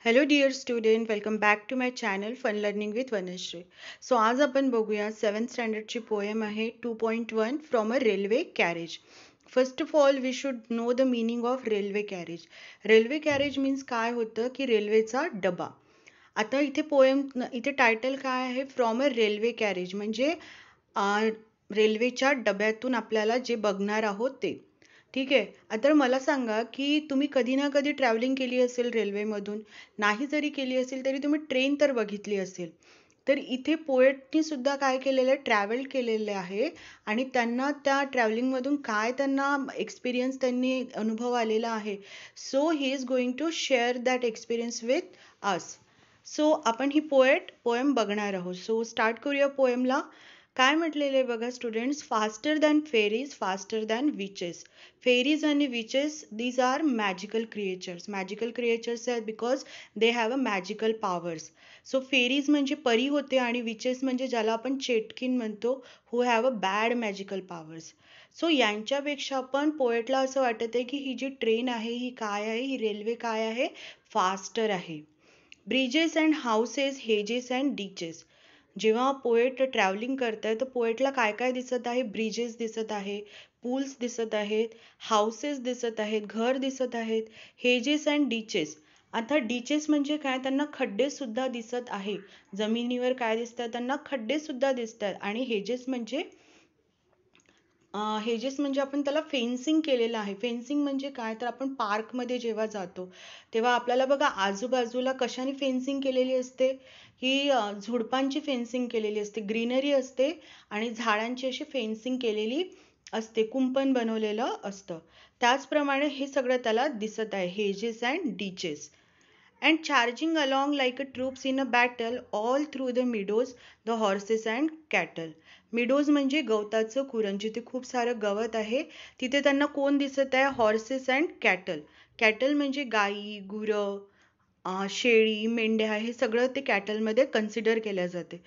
Hello dear student, welcome back to my channel Fun Learning with Vanashri. So आज आपण बघूया 7th standard ची poem आहे 2.1 from a railway carriage. First of all we should know the meaning of railway carriage. Railway carriage means काय होतं की रेल्वेचा डबा. आता इथे टायटल काय आहे फ्रॉम अ रेल्वे कॅरेज म्हणजे रेल्वेच्या डब्यातून आपल्याला जे बघणार आहोत ते. ठीक आहे. आता मला सांगा की तुम्ही कधी ना कधी ट्रॅव्हलिंग केली असेल रेल्वेमधून. नाही जरी केली असेल तरी तुम्ही ट्रेन तर बघितली असेल. तर इथे पोएटनी सुद्धा काय केलेलं आहे ट्रॅव्हल केलेले आहे आणि त्यांना त्या ट्रॅव्हलिंगमधून काय त्यांना एक्सपिरियन्स त्यांनी अनुभव आलेला आहे. So he is going to share that experience with us. So आपण ही पोएम बघणार आहोत. सो स्टार्ट करूया पोएमला. काय म्हटलेलं आहे बघा students, faster than fairies, faster than witches. Fairies आणि witches these are magical creatures. Magical creatures आहेत because they have a magical powers. So fairies म्हणजे परी होते आणि विचेस म्हणजे ज्याला आपण चेटकिन म्हणतो, who have a bad magical powers. So यांच्यापेक्षा पण पोएटला असं वाटत आहे की ही जी ट्रेन आहे ही काय आहे, ही रेल्वे काय आहे, फास्टर आहे. Bridges and houses, hedges and ditches. जेव्हा पोएट ट्रॅव्हलिंग करताय तर पोएटला काय काय दिसत आहे, ब्रिजेस दिसत आहे, पूल्स दिसत आहेत, हाऊसेस दिसत आहेत, घर दिसत आहेत, हेजेस अँड डीचेस. आता डीचेस म्हणजे काय, त्यांना खड्डे सुद्धा दिसत आहे. जमिनीवर काय दिसतात, त्यांना खड्डे सुद्धा दिसतात. आणि हेजेस म्हणजे आपण त्याला फेन्सिंग केलेलं आहे. फेन्सिंग म्हणजे काय, तर आपण पार्कमध्ये जेव्हा जातो तेव्हा आपल्याला बघा आजूबाजूला कशाने फेन्सिंग केलेली असते, ही झुडपांची फेन्सिंग केलेली असते, ग्रीनरी असते आणि झाडांची अशी फेन्सिंग केलेली असते, कुंपण बनवलेलं असतं. त्याचप्रमाणे हे सगळं त्याला दिसत आहे, hedges and ditches. And charging along like a troops in a battle all through the meadows, the horses and cattle. Meadows म्हणजे गवताचं कुरण, जिथे खूप सारं गवत आहे तिथे त्यांना कोण दिसत आहे, हॉर्सेस अँड कॅटल. कॅटल म्हणजे गाई, गुरं, शेळी, मेंढ्या, हे सगळं ते कॅटलमध्ये कन्सिडर केल्या जाते.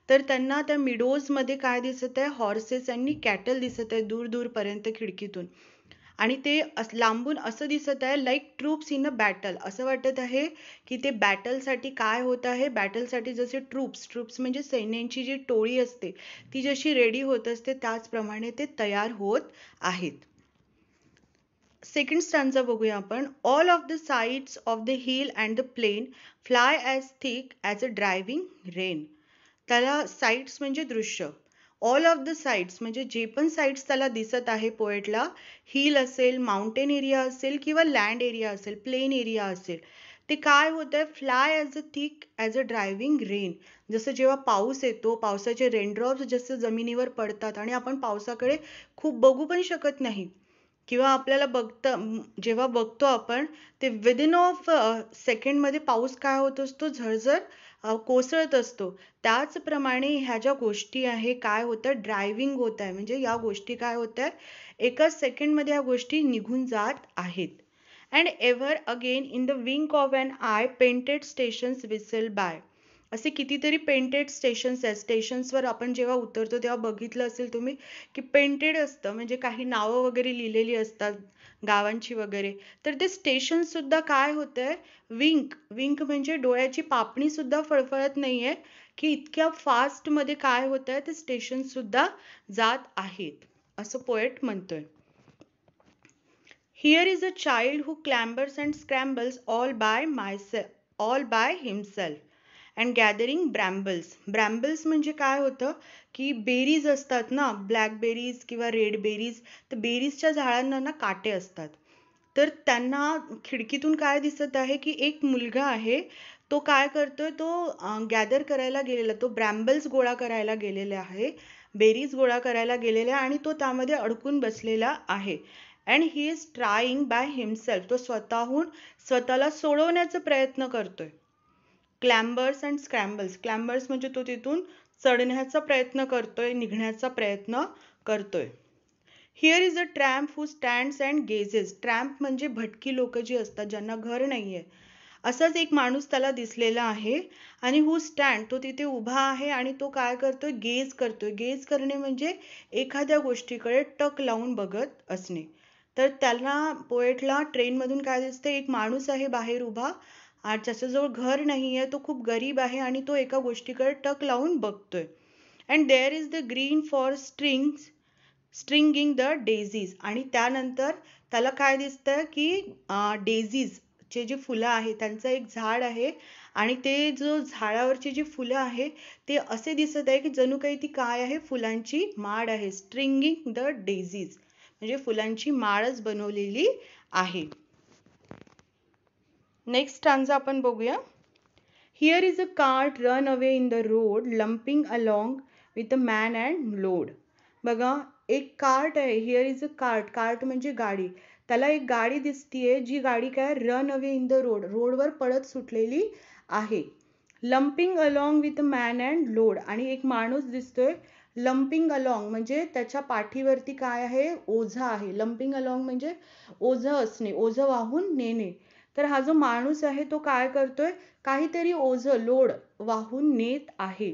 तर त्यांना त्या मिडोजमध्ये काय दिसत आहे, हॉर्सेस आणि कॅटल दिसत आहे दूर दूरपर्यंत खिडकीतून. आणि ते लांबून असं दिसत आहे like troops in a battle. असं वाटत आहे की ते बॅटलसाठी काय होत आहे, बॅटलसाठी जसे ट्रूप्स म्हणजे सैन्यांची जी टोळी असते ती जशी रेडी होत असते त्याचप्रमाणे ते तयार होत आहेत. सेकंड स्टॅन्झा बघूया आपण. All of the sides of the hill and the plain fly as thick as a driving rain. त्याला साइड्स म्हणजे दृश्य. ऑल ऑफ द साइड्स म्हणजे जे पण साइड्स त्याला दिसत आहे पोएटला, हिल असेल, माउंटेन एरिया असेल किंवा लँड एरिया असेल, प्लेन एरिया असेल, ते काय होत आहे, fly as a thick as a driving rain. जसं जेव्हा पाऊस येतो, पावसाचे रेनड्रॉप्स जसं जमिनीवर पडतात आणि आपण पावसाकडे खूप बघू पण शकत नाही किंवा आपल्याला जेव्हा बघतो आपण ते विदिन ऑफ सेकंडमध्ये पाऊस काय होत असतो, झरझर कोसळत असतो. त्याचप्रमाणे ह्या ज्या गोष्टी आहे काय होतं, ड्रायव्हिंग होत आहे. म्हणजे या गोष्टी काय होत आहे, एकाच सेकंडमध्ये या गोष्टी निघून जात आहेत. And ever again in the wink of an eye painted stations whistle by. असे कितीतरी पेंटेड स्टेशन्स आहेत. स्टेशन्सवर आपण जेव्हा उतरतो तेव्हा बघितलं असेल तुम्ही की पेंटेड असतं, म्हणजे काही नावं वगैरे लिहिलेली असतात गावांची वगैरे. तर ते स्टेशन सुद्धा काय होतंय, विंक म्हणजे डोळ्याची पापणी सुद्धा फळफळत नाहीये की इतक्या फास्ट मध्ये काय होतंय, ते स्टेशन सुद्धा जात आहेत, असं पोएट म्हणतोय. Here is a child who clambers and scrambles all by himself and gathering brambles. Brambles म्हणजे काय होतं की बेरीज असतात ना, ब्लॅकबेरीज किंवा रेड बेरीज. तर बेरीजच्या झाडांना ना काटे असतात. तर त्यांना खिडकीतून काय दिसत आहे की एक मुलगा आहे, तो काय करतोय, तो गॅदर करायला गेलेला, तो ब्रॅम्बल्स गोळा करायला गेलेला आहे, बेरीज गोळा करायला गेलेला आणि तो त्यामध्ये अडकून बसलेला आहे. And he is trying by himself. तो स्वतःला सोडवण्याचा प्रयत्न करतोय. क्लॅम्बर्स अँड स्क्रॅम्बल्स. क्लॅम्बर्स म्हणजे तो तिथून चढण्याचा प्रयत्न करतोय, निघण्याचा प्रयत्न करतोय. Here is a tramp who stands and gazes. Tramp म्हणजे भटकी लोक जी असतात, ज्यांना घर नाहीये. असाच एक माणूस त्याला दिसलेला आहे आणि हू स्टँड, तो तिथे उभा आहे आणि तो काय करतोय, गेज करतोय. गेज करणे म्हणजे एखाद्या गोष्टीकडे टक लावून बघत असणे. तर त्याला पोएटला ट्रेनमधून काय दिसते, एक माणूस आहे बाहेर उभा ज्याच्याजवळ घर नाही आहे तो खूप गरीब आहे आणि तो एका गोष्टीकडे टक लावून बघतोय. And there is the green for stringing the daisies. आणि त्यानंतर त्याला काय दिसतं की डेझीज चे जे फुलं आहे त्यांचं एक झाड आहे आणि ते जो झाडावरची जी फुलं आहे ते असे दिसत आहे की जणू काही ती काय आहे, फुलांची माळ आहे. स्ट्रिंगिंग द डेझीज म्हणजे फुलांची माळच बनवलेली आहे. नेक्स्ट स्टांजा आपण बघूया. Here is a cart run away in the road lumping along with a man and load. बघा, एक कार्ट आहे. Here is a cart. Cart म्हणजे गाडी. त्याला एक गाडी दिसतीये जी गाडी काय run away in the road, रोडवर पळत सुटलेली आहे. Lumping along with man and load. आणि एक माणूस दिसतोय. लंपिंग अलॉंग म्हणजे त्याच्या पाठीवरती काय आहे, ओझा आहे. लंपिंग अलॉंग म्हणजे ओझं असणे, ओझं वाहून नेणे. तर हा जो माणूस आहे तो काय करतोय, काहीतरी ओझं लोड वाहून नेत आहे.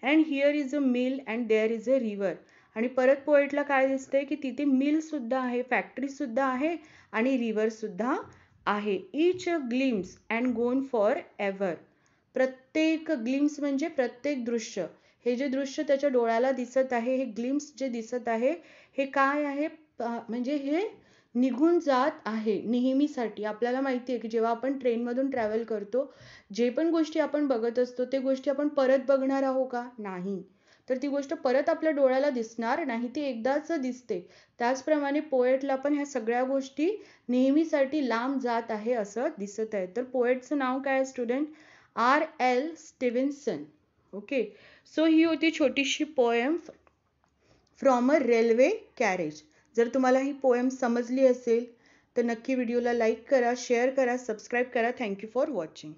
And here is a mill and there is a river. आणि परत पोएटला काय दिसतंय की तिथे मिल सुद्धा आहे, फॅक्टरी सुद्धा आहे आणि रिव्हर सुद्धा आहे. इच अ ग्लिम्स अँड गोन फॉर एव्हर. प्रत्येक ग्लिम्स म्हणजे प्रत्येक दृश्य. हे जे दृश्य त्याच्या डोळ्याला दिसत आहे, हे ग्लिम्स जे दिसत आहे हे काय आहे, म्हणजे हे निघून जात आहे नेहमीसाठी. आपल्याला माहिती आहे की जेव्हा आपण ट्रेनमधून ट्रॅव्हल करतो, जे पण गोष्टी आपण बघत असतो ते गोष्टी आपण परत बघणार आहोत का? नाही. तर ती गोष्ट परत आपल्या डोळ्याला दिसणार नाही, ती एकदाच दिसते. त्याचप्रमाणे पोएटला पण ह्या सगळ्या गोष्टी नेहमीसाठी लांब जात आहे असं दिसत आहे. तर पोएटचं नाव काय आहे स्टुडंट? R.L. स्टिव्हन्सन. ओके. सो ही होती छोटीशी poem from a railway carriage. जर तुम्हाला ही पोएम समजली असेल तर नक्की व्हिडिओला लाईक करा, शेअर करा, सबस्क्राईब करा. Thank you for watching.